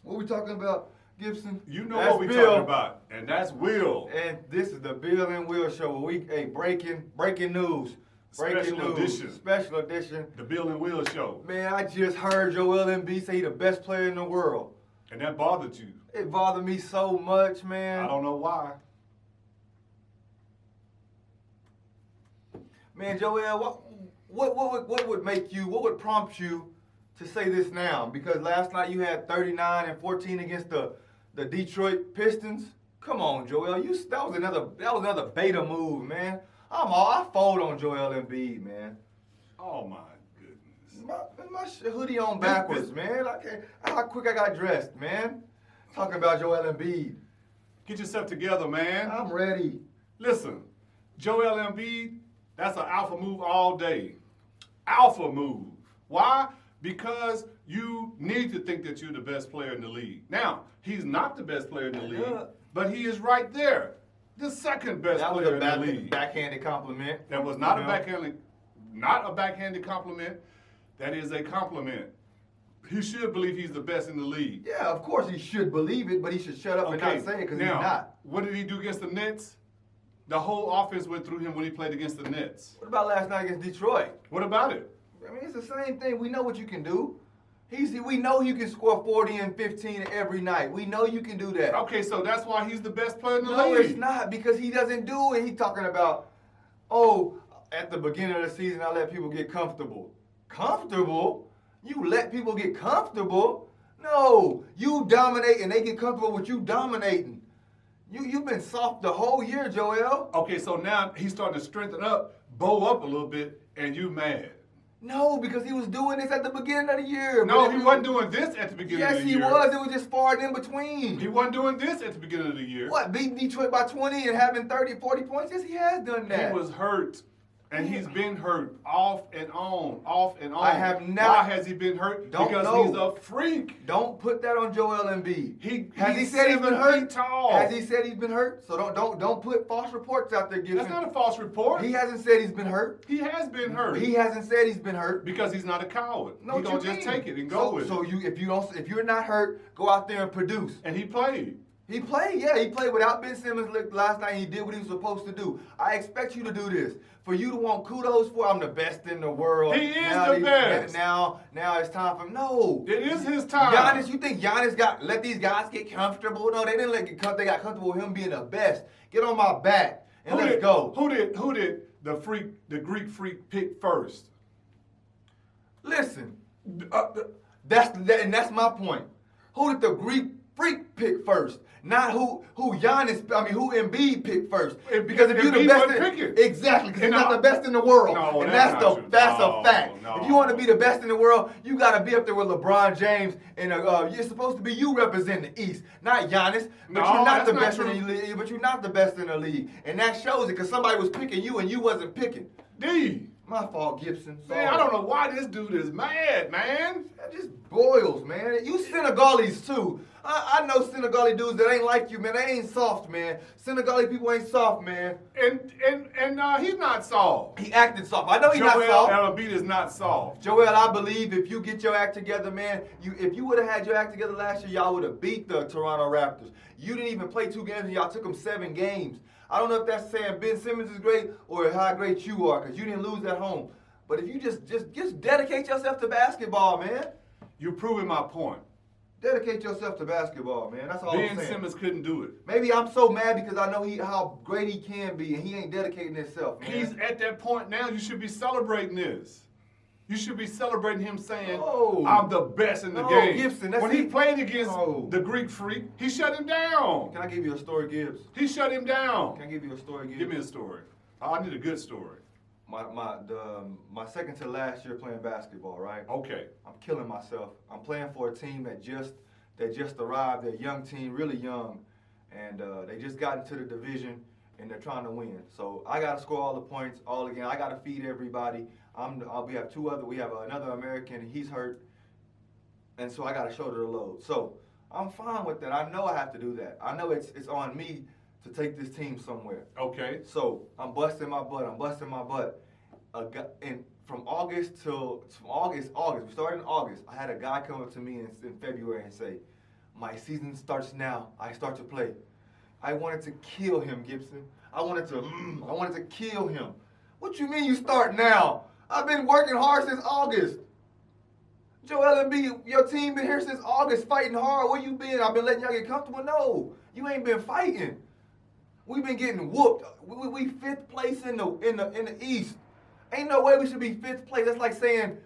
What we talking about, Gibson? You know That's what we Bill. talking about, and that's Will. And this is the Bill and Will Show. Breaking news. Special edition. Special edition. The Bill and Will Show. Man, I just heard Joel Embiid say he the best player in the world. And that bothered you. It bothered me so much, man. I don't know why. Man, Joel, what would make you, what would prompt you to say this now? Because last night you had 39 and 14 against the Detroit Pistons. Come on, Joel, that was another beta move, man. I fold on Joel Embiid, man. Oh my goodness. My hoodie on backwards, man. How quick I got dressed, man. Talking about Joel Embiid. Get yourself together, man. I'm ready. Listen, Joel Embiid, that's an alpha move all day. Alpha move. Why? Because you need to think that you're the best player in the league. Now, he's not the best player in the league, but he is right there. The second best player in the league. Backhanded compliment. That was not a backhanded compliment. That is a compliment. He should believe he's the best in the league. Yeah, of course he should believe it, but he should shut up and not say it because he's not. What did he do against the Nets? The whole offense went through him when he played against the Nets. What about last night against Detroit? What about it? I mean, it's the same thing. We know what you can do. We know you can score 40 and 15 every night. We know you can do that. Okay, so that's why he's the best player in the league. No, it's not, because he doesn't do it. He's talking about, at the beginning of the season, I let people get comfortable. Comfortable? You let people get comfortable? No, you dominate and they get comfortable with you dominating. You've been soft the whole year, Joel. Okay, so now he's starting to strengthen up, bow up a little bit, and you mad. No, because he was doing this at the beginning of the year. No, he wasn't doing this at the beginning of the year. Yes, he was. It was just far in between. He wasn't doing this at the beginning of the year. What, beating Detroit by 20 and having 30, 40 points? Yes, he has done that. He was hurt. And he's been hurt off and on, off and on. I have not. Why has he been hurt? Because he's a freak. Don't put that on Joel Embiid. Has he said he's been hurt? Tall. Has he said he's been hurt? So don't put false reports out there, Gibson. That's not a false report. He hasn't said he's been hurt. He has been hurt. He hasn't said he's been hurt. Because he's not a coward. No, he's gonna just take it and go with it. So if you're not hurt, go out there and produce. And he played. He played, yeah. He played without Ben Simmons last night. He did what he was supposed to do. I expect you to do this. For you to want kudos for, I'm the best in the world. He is the best. Now it's time for him. No. It is his time. Giannis, you think Giannis let these guys get comfortable? No, they didn't they got comfortable with him being the best. Get on my back and let's go. Who did the Greek freak pick first? Listen, that's my point. Who did the Greek freak pick first? Not who Embiid picked first. Because if you're the best, exactly, because he's not the best in the world, and that's a fact. No. If you want to be the best in the world, you got to be up there with LeBron James, and you're supposed to be you representing the East, not Giannis. But you're not the best in the league. But you're not the best in the league, and that shows it because somebody was picking you and you wasn't picking. D. My fault, Gibson. Sorry. Man, I don't know why this dude is mad, man. That just boils, man. You Senegalese too. I know Senegalese dudes that ain't like you, man. They ain't soft, man. Senegalese people ain't soft, man. And he's not soft. He acted soft. I know he's not soft. Joel Embiid is not soft. Joel, I believe if you get your act together, man, if you would have had your act together last year, y'all would have beat the Toronto Raptors. You didn't even play 2 games, and y'all took them 7 games. I don't know if that's saying Ben Simmons is great or how great you are, because you didn't lose at home. But if you just dedicate yourself to basketball, man. You're proving my point. Dedicate yourself to basketball, man. That's all I'm saying. Ben Simmons couldn't do it. Maybe I'm so mad because I know how great he can be, and he ain't dedicating himself, man. He's at that point now. You should be celebrating this. You should be celebrating him saying, I'm the best in the game. Gibson, when he played against the Greek freak, he shut him down. Can I give you a story, Gibbs? He shut him down. Can I give you a story, Gibbs? Give me a story. I need a good story. My second to last year playing basketball, right? Okay. I'm killing myself. I'm playing for a team that just arrived. They're a young team, really young, and they just got into the division and they're trying to win. So I got to score all the points, all again. I got to feed everybody. We have another American. He's hurt, and so I got to shoulder the load. So I'm fine with that. I know I have to do that. I know it's on me to take this team somewhere. Okay. So I'm busting my butt. And from August, we started in August. I had a guy come up to me in February and say, My season starts now. I start to play. I wanted to kill him, Gibson. I wanted to kill him. What you mean you start now? I've been working hard since August. Joel Embiid, your team been here since August fighting hard. Where you been? I've been letting y'all get comfortable? No, you ain't been fighting. We've been getting whooped. We fifth place in the East. Ain't no way we should be fifth place. That's like saying,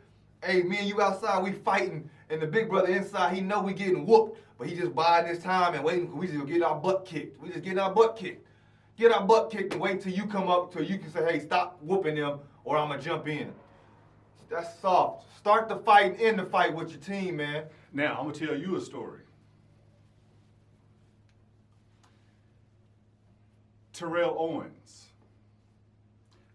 hey, me and you outside, we fighting, and the big brother inside, he know we getting whooped, but he just biding his time and waiting. We just get our butt kicked. We just getting our butt kicked. Get our butt kicked and wait till you come up till you can say, hey, stop whooping them, or I'm gonna jump in. That's soft. Start the fight and end the fight with your team, man. Now, I'm going to tell you a story. Terrell Owens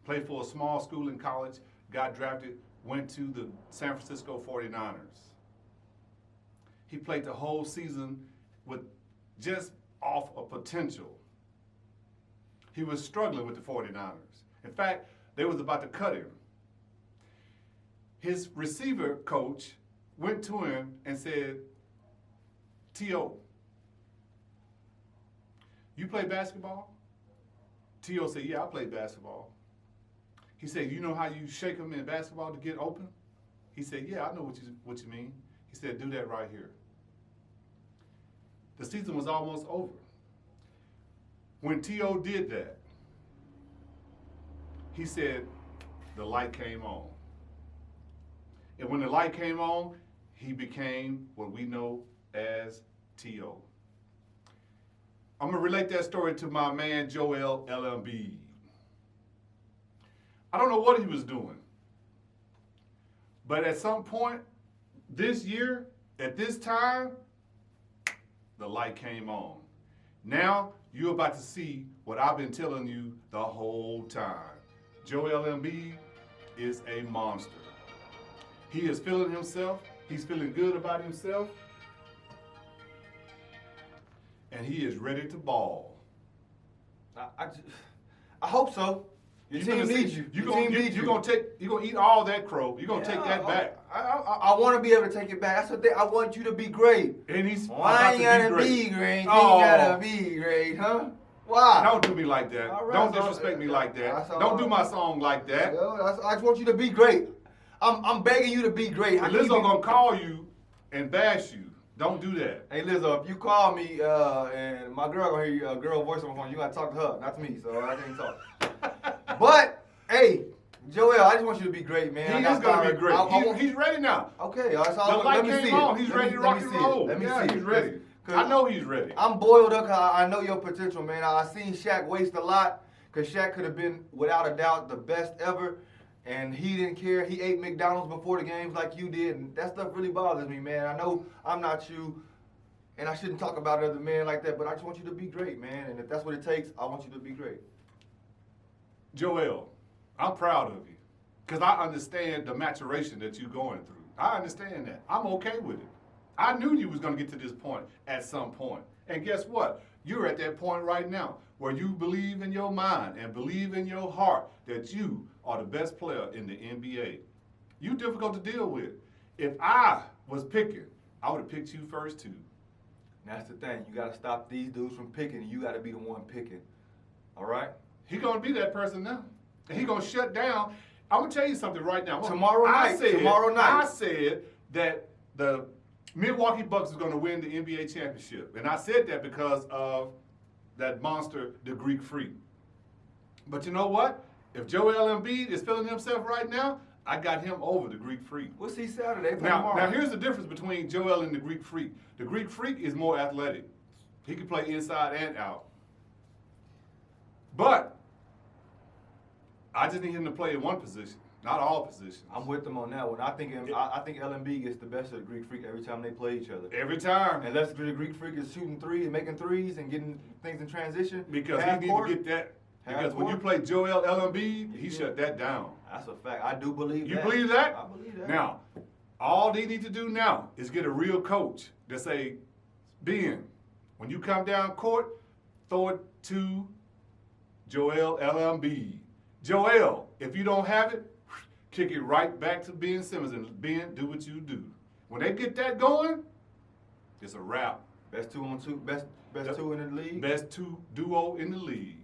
played for a small school in college, got drafted, went to the San Francisco 49ers. He played the whole season with just off a potential. He was struggling with the 49ers. In fact, they was about to cut him. His receiver coach went to him and said, T.O., you play basketball? T.O. said, yeah, I play basketball. He said, you know how you shake them in basketball to get open? He said, yeah, I know what you mean. He said, do that right here. The season was almost over. When T.O. did that, he said, the light came on. And when the light came on, he became what we know as T.O. I'm going to relate that story to my man, Joel Embiid. I don't know what he was doing. But at some point this year, at this time, the light came on. Now, you're about to see what I've been telling you the whole time. Joel Embiid is a monster. He is feeling himself. He's feeling good about himself. And he is ready to ball. I hope so. Your team needs you. You're gonna eat all that crow. You're gonna take that back. I want to be able to take it back. That's the thing. I want you to be great. And he's Why ain't gotta be great? You ain't gotta be great, huh? Why? Don't do me like that. Right, don't disrespect me like that. Don't do my song like that. I just want you to be great. I'm begging you to be great. Lizzo gonna call you and bash you. Don't do that. Hey Lizzo, if you call me and my girl gonna hear a girl voice on my phone, you gotta talk to her, not to me. So I can't talk. But hey, Joel, I just want you to be great, man. He is gonna be great. He's ready now. Okay, that's all. The light came on. He's ready to rock and roll. Let me see. He's ready. I know he's ready. I'm boiled up because I know your potential, man. I seen Shaq waste a lot because Shaq could have been, without a doubt, the best ever. And he didn't care. He ate McDonald's before the games like you did. And that stuff really bothers me, man. I know I'm not you, and I shouldn't talk about other men like that, but I just want you to be great, man. And if that's what it takes, I want you to be great. Joel, I'm proud of you because I understand the maturation that you're going through. I understand that. I'm okay with it. I knew you was going to get to this point at some point. And guess what? You're at that point right now where you believe in your mind and believe in your heart that you are the best player in the NBA. You're difficult to deal with. If I was picking, I would have picked you first too. That's the thing. You got to stop these dudes from picking, and you got to be the one picking. All right? He's going to be that person now. And he's going to shut down. I'm going to tell you something right now. Tomorrow night. I said that the Milwaukee Bucks is going to win the NBA championship. And I said that because of that monster, the Greek Freak. But you know what? If Joel Embiid is feeling himself right now, I got him over the Greek Freak. We'll see Saturday. Now here's the difference between Joel and the Greek Freak. The Greek Freak is more athletic. He can play inside and out. But I just need him to play in one position, not all positions. I'm with them on that one. I think Embiid gets the best of the Greek Freak every time they play each other. Every time. Unless the Greek Freak is shooting threes and making threes and getting things in transition. Because he needs to get that. Because when you play Joel Embiid, he shut that down. That's a fact. I do believe that. You believe that? I believe that. Now, all they need to do now is get a real coach that say, Ben, when you come down court, throw it to Joel Embiid. Joel, if you don't have it, kick it right back to Ben Simmons and Ben, do what you do. When they get that going, it's a wrap. Best two on two, best Yep. two in the league. Best two duo in the league.